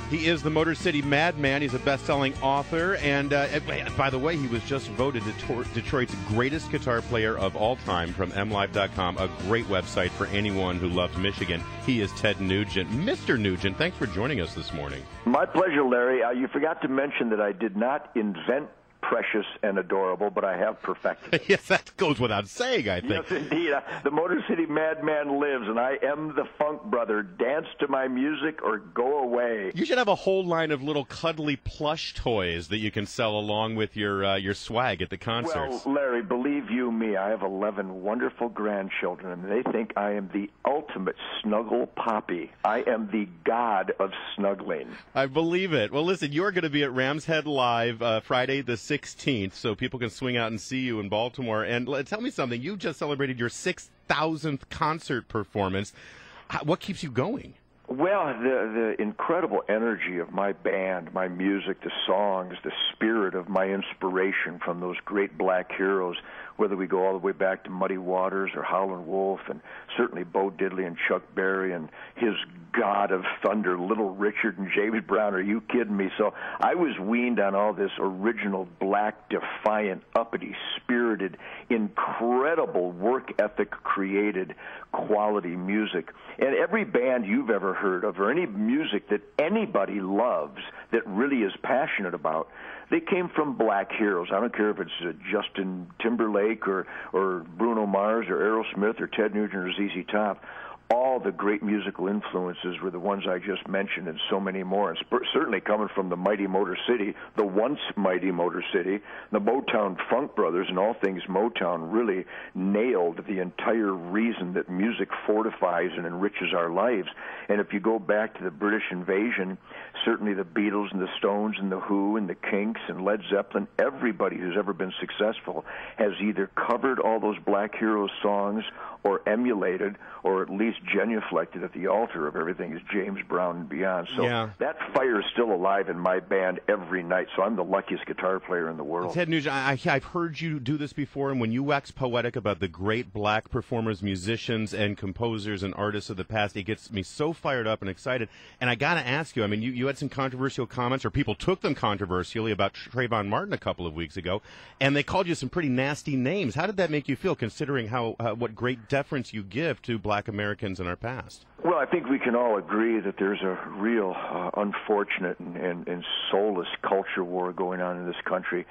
He is the Motor City Madman. He's a best-selling author. And by the way, he was just voted Detroit's greatest guitar player of all time from MLive.com, a great website for anyone who loves Michigan. He is Ted Nugent. Mr. Nugent, thanks for joining us this morning. My pleasure, Larry. You forgot to mention that I did not invent precious and adorable, but I have perfected it. Yes, that goes without saying, I think. Yes, indeed. The Motor City Madman lives, and I am the funk brother. Dance to my music or go away. You should have a whole line of little cuddly plush toys that you can sell along with your swag at the concerts. Well, Larry, believe you me, I have 11 wonderful grandchildren, and they think I am the ultimate snuggle poppy. I am the god of snuggling. I believe it. Well, listen, you're going to be at Rams Head Live Friday the 16th, so people can swing out and see you in Baltimore. And tell me something. You just celebrated your 6,000th concert performance. What keeps you going? Well, the incredible energy of my band, my music, the songs, the spirit of my inspiration from those great black heroes, whether we go all the way back to Muddy Waters or Howlin' Wolf, and certainly Bo Diddley and Chuck Berry and his God of Thunder, Little Richard and James Brown. Are you kidding me? So I was weaned on all this original black, defiant, uppity, spirited, incredible work ethic created quality music. And every band you've ever heard of, or any music that anybody loves, that really is passionate about, they came from black heroes. I don't care if it's Justin Timberlake or Bruno Mars or Aerosmith or Ted Nugent or ZZ Top. All the great musical influences were the ones I just mentioned, and so many more. And certainly coming from the mighty Motor City, the once mighty Motor City, the Motown Funk Brothers, and all things Motown really nailed the entire reason that music fortifies and enriches our lives. And if you go back to the British invasion, certainly the Beatles and the Stones and the Who and the Kinks and Led Zeppelin, everybody who's ever been successful has either covered all those black heroes songs or emulated or at least genuflected at the altar of everything is James Brown and beyond. So that fire is still alive in my band every night, so I'm the luckiest guitar player in the world. Ted Nugent, I've heard you do this before, and when you wax poetic about the great black performers, musicians, and composers and artists of the past, it gets me so fired up and excited. And I got to ask you, I mean, you had some controversial comments, or people took them controversially, about Trayvon Martin a couple of weeks ago, and they called you some pretty nasty names. How did that make you feel, considering what great deference you give to black Americans in our past? Well, I think we can all agree that there's a real unfortunate and soulless culture war going on in this country.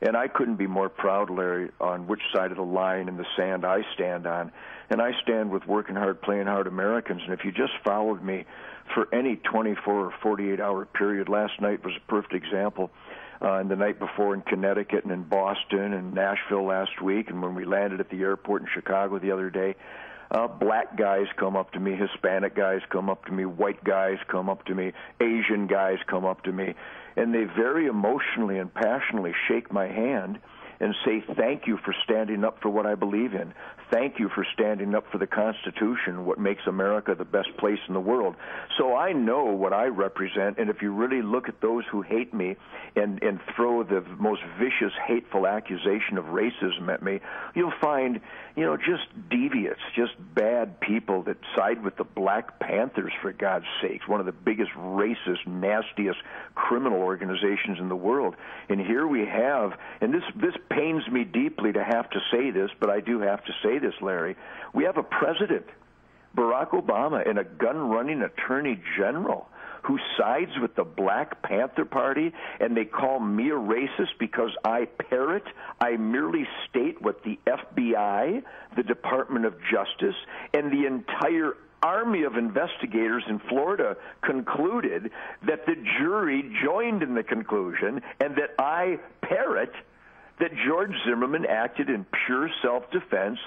And I couldn't be more proud, Larry, on which side of the line in the sand I stand on. And I stand with working hard, playing hard Americans. And if you just followed me for any 24 or 48-hour period, last night was a perfect example. And the night before in Connecticut and in Boston and Nashville last week, and when we landed at the airport in Chicago the other day, black guys come up to me, Hispanic guys come up to me, white guys come up to me, Asian guys come up to me, and they very emotionally and passionately shake my hand and say, thank you for standing up for what I believe in. Thank you for standing up for the Constitution, what makes America the best place in the world. So I know what I represent, and if you really look at those who hate me and throw the most vicious, hateful accusation of racism at me, you'll find, just deviants, just bad people that side with the Black Panthers, for God's sakes, one of the biggest racist, nastiest criminal organizations in the world. And here we have, and this pains me deeply to have to say this, but I do have to say this, Larry. We have a president, Barack Obama, and a gun-running attorney general who sides with the Black Panther Party, and they call me a racist because I parrot. I merely state what the FBI, the Department of Justice, and the entire army of investigators in Florida concluded, that the jury joined in the conclusion, and that I parrot that George Zimmerman acted in pure self-defense,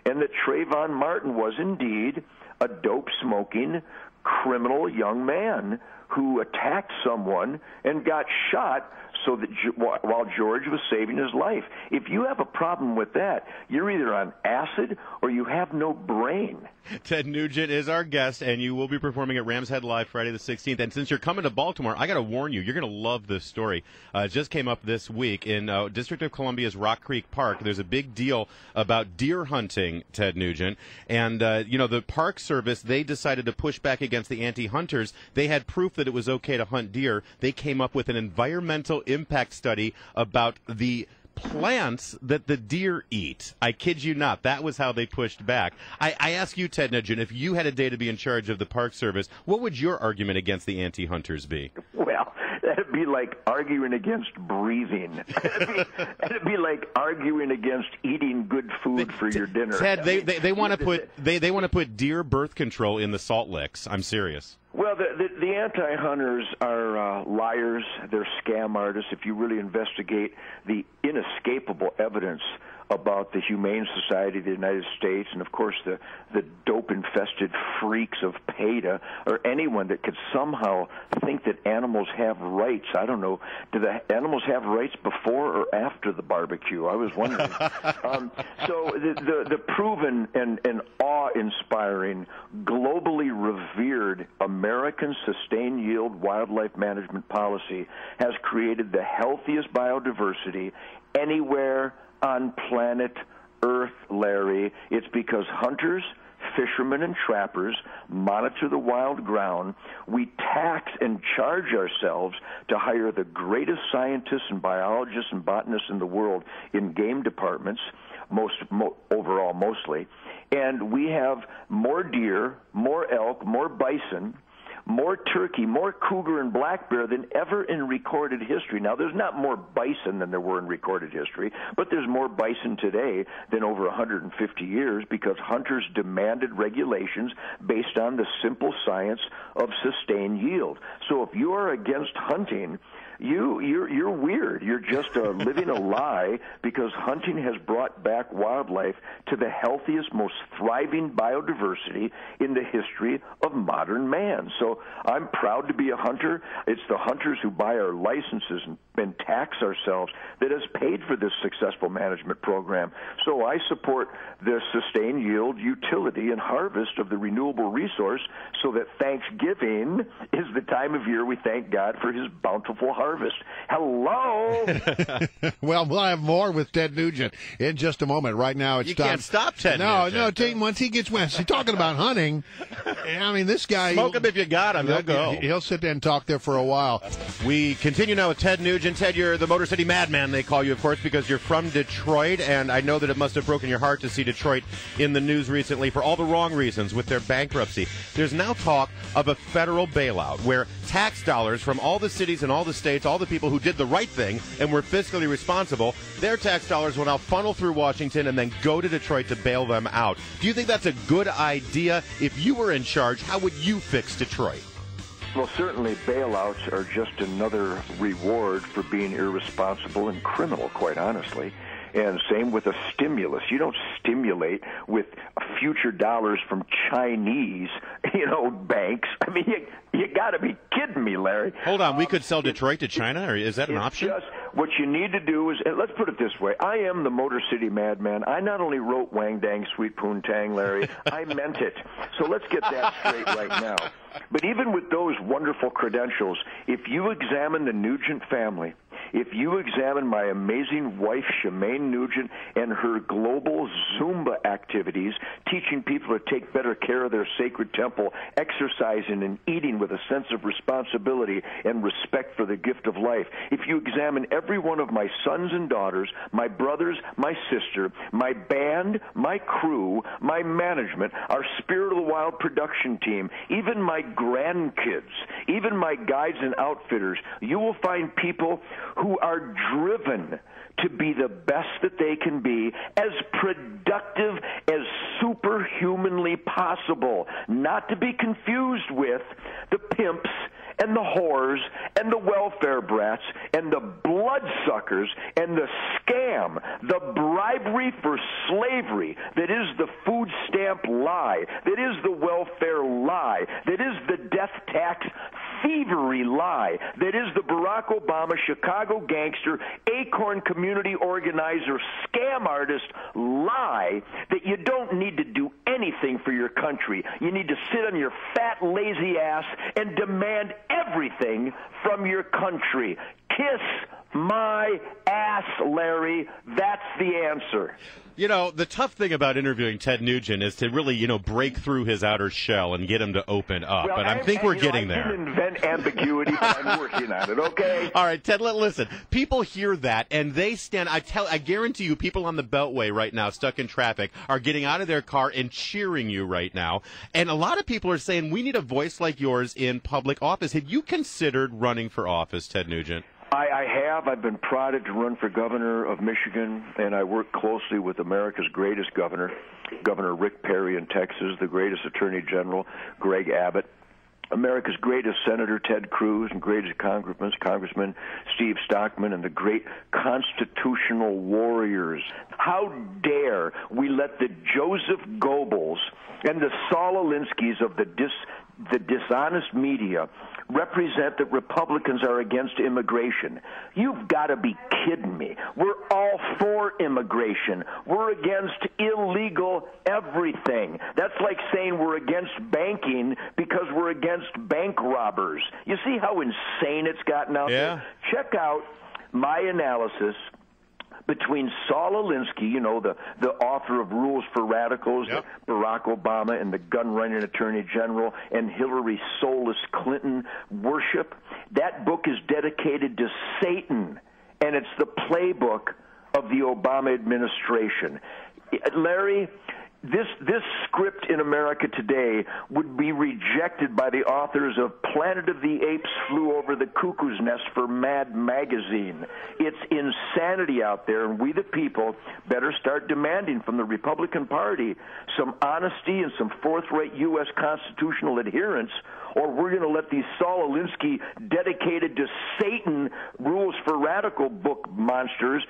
and that Trayvon Martin was indeed a dope-smoking, criminal young man who attacked someone and got shot so that while George was saving his life. If you have a problem with that, you're either on acid or you have no brain. Ted Nugent is our guest, and you will be performing at Rams Head Live Friday the 16th. And since you're coming to Baltimore, I got to warn you, you're going to love this story. It just came up this week in District of Columbia's Rock Creek Park. There's a big deal about deer hunting, Ted Nugent. And, the Park Service, they decided to push back against the anti-hunters. They had proof that it was okay to hunt deer. They came up with an environmental impact study about the plants that the deer eat. I kid you not. That was how they pushed back. I ask you, Ted Nugent, if you had a day to be in charge of the Park Service, what would your argument against the anti-hunters be? Well, that'd be like arguing against breathing. It'd be like arguing against eating good food for your dinner. Ted, they want to put deer birth control in the salt licks. I'm serious. Well, the anti-hunters are liars. They're scam artists. If you really investigate the inescapable evidence about the Humane Society of the United States and, of course, the dope-infested freaks of PETA, or anyone that could somehow think that animals have rights. I don't know. Do the animals have rights before or after the barbecue? I was wondering. So the proven and awe-inspiring, globally revered American sustained yield wildlife management policy has created the healthiest biodiversity anywhere on planet Earth, Larry. It's because hunters, fishermen, and trappers monitor the wild ground. We tax and charge ourselves to hire the greatest scientists and biologists and botanists in the world in game departments, overall mostly. And we have more deer, more elk, more bison, more turkey, more cougar and black bear than ever in recorded history. Now, there's not more bison than there were in recorded history, but there's more bison today than over 150 years because hunters demanded regulations based on the simple science of sustained yield. So if you are against hunting, you're weird. You're just living a lie because hunting has brought back wildlife to the healthiest, most thriving biodiversity in the history of modern man. So I'm proud to be a hunter. It's the hunters who buy our licenses and tax ourselves that has paid for this successful management program. So I support the sustained yield, utility, and harvest of the renewable resource so that Thanksgiving is the time of year we thank God for his bountiful harvest. Hello? Well, we'll have more with Ted Nugent in just a moment. Right now, it's you time. You can't stop Ted Nugent. No, once he gets west, he's talking about hunting. I mean, this guy. Smoke him if you got him. He'll go. He'll sit there and talk there for a while. We continue now with Ted Nugent. Ted, you're the Motor City Madman, they call you, of course, because you're from Detroit, and I know that it must have broken your heart to see Detroit in the news recently for all the wrong reasons with their bankruptcy. There's now talk of a federal bailout where tax dollars from all the cities and all the states, all the people who did the right thing and were fiscally responsible, their tax dollars will now funnel through Washington and then go to Detroit to bail them out. Do you think that's a good idea? If you were in charge, how would you fix Detroit? Well, certainly bailouts are just another reward for being irresponsible and criminal, quite honestly. And same with a stimulus. You don't stimulate with future dollars from Chinese, banks. I mean, you got to be kidding me, Larry. Hold on. We could sell Detroit to China, or is that an option? Just, what you need to do is, and let's put it this way. I am the Motor City Madman. I not only wrote Wang Dang Sweet Poontang, Larry, I meant it. So let's get that straight right now. But even with those wonderful credentials, if you examine the Nugent family, if you examine my amazing wife, Shemaine Nugent, and her global Zumba activities, teaching people to take better care of their sacred temple, exercising and eating with a sense of responsibility and respect for the gift of life, if you examine every one of my sons and daughters, my brothers, my sister, my band, my crew, my management, our Spirit of the Wild production team, even my grandkids, even my guides and outfitters, you will find people who are driven to be the best that they can be, as productive as superhumanly possible, not to be confused with the pimps and the whores and the welfare brats and the bloodsuckers and the scam, the bribery for slavery that is the food stamp lie, that is the welfare lie, that is the death tax thievery lie that is the Barack Obama Chicago gangster, Acorn community organizer, scam artist lie that you don't need to do anything for your country. You need to sit on your fat, lazy ass and demand everything from your country. Kiss my ass, Larry. That's the answer. You know, the tough thing about interviewing Ted Nugent is to really, break through his outer shell and get him to open up. Well, and I think we're getting there. I didn't invent ambiguity, but I'm working on it, okay? All right, Ted, listen. People hear that, and they stand. I guarantee you, people on the Beltway right now, stuck in traffic, are getting out of their car and cheering you right now. And a lot of people are saying, we need a voice like yours in public office. Have you considered running for office, Ted Nugent? I have. I've been prodded to run for governor of Michigan, and I work closely with America's greatest governor, Governor Rick Perry in Texas, the greatest attorney general, Greg Abbott, America's greatest Senator Ted Cruz, and greatest Congressman Steve Stockman, and the great constitutional warriors. How dare we let the Joseph Goebbels and the Saul Alinsky's of the dishonest media represent that Republicans are against immigration. You've got to be kidding me. We're all for immigration. We're against illegal everything. That's like saying we're against banking because we're against bank robbers. You see how insane it's gotten out there? Check out my analysis between Saul Alinsky, the author of Rules for Radicals, Barack Obama and the gun-running Attorney General, and Hillary Soulless Clinton worship. That book is dedicated to Satan, and it's the playbook of the Obama administration. Larry, this script in America today would be rejected by the authors of Planet of the Apes Flew Over the Cuckoo's Nest for Mad Magazine. It's insanity out there, and we the people better start demanding from the Republican Party some honesty and some forthright U.S. constitutional adherence, or we're going to let these Saul Alinsky dedicated to Satan Rules for Radical book monsters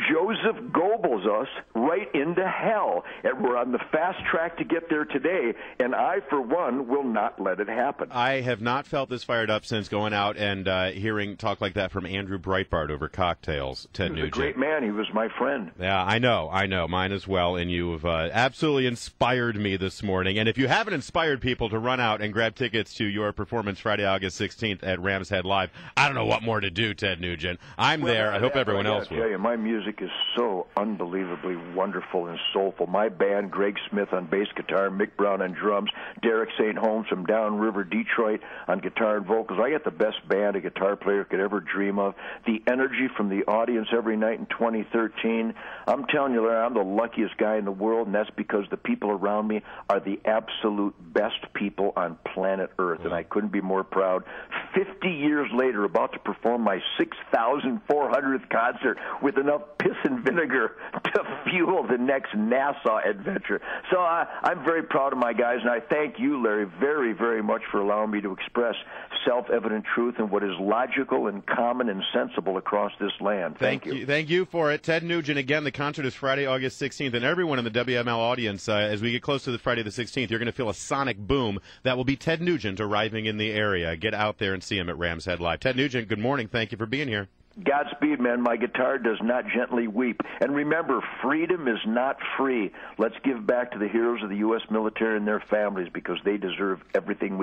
Joseph Goebbels us right into hell. And we're on the fast track to get there today, and I, for one, will not let it happen. I have not felt this fired up since going out and hearing talk like that from Andrew Breitbart over cocktails, Ted Nugent. He was a great man. He was my friend. Yeah, I know. Mine as well, and you have absolutely inspired me this morning. And if you haven't inspired people to run out and grab tickets to your performance Friday, August 16th at Rams Head Live, I don't know what more to do, Ted Nugent. I'm there. I hope everyone else will. I tell you, my music is so unbelievably wonderful and soulful. My band, Greg Smith on bass guitar, Mick Brown on drums, Derek St. Holmes from Downriver, Detroit on guitar and vocals. I got the best band a guitar player could ever dream of. The energy from the audience every night in 2013. I'm telling you, Larry, I'm the luckiest guy in the world, and that's because the people around me are the absolute best people on planet Earth, and I couldn't be more proud. 50 years later, about to perform my 6,400th concert with enough piss and vinegar to fuel the next NASA adventure. So I'm very proud of my guys, and I thank you, Larry, very, very much for allowing me to express self-evident truth and what is logical and common and sensible across this land. Thank you. Thank you for it. Ted Nugent, again, the concert is Friday, August 16th, and everyone in the WML audience, as we get close to the Friday the 16th, you're going to feel a sonic boom that will be Ted Nugent arriving in the area. Get out there and see him at Rams Head Live. Ted Nugent, good morning. Thank you for being here. Godspeed, man. My guitar does not gently weep. And remember, freedom is not free. Let's give back to the heroes of the U.S. military and their families because they deserve everything we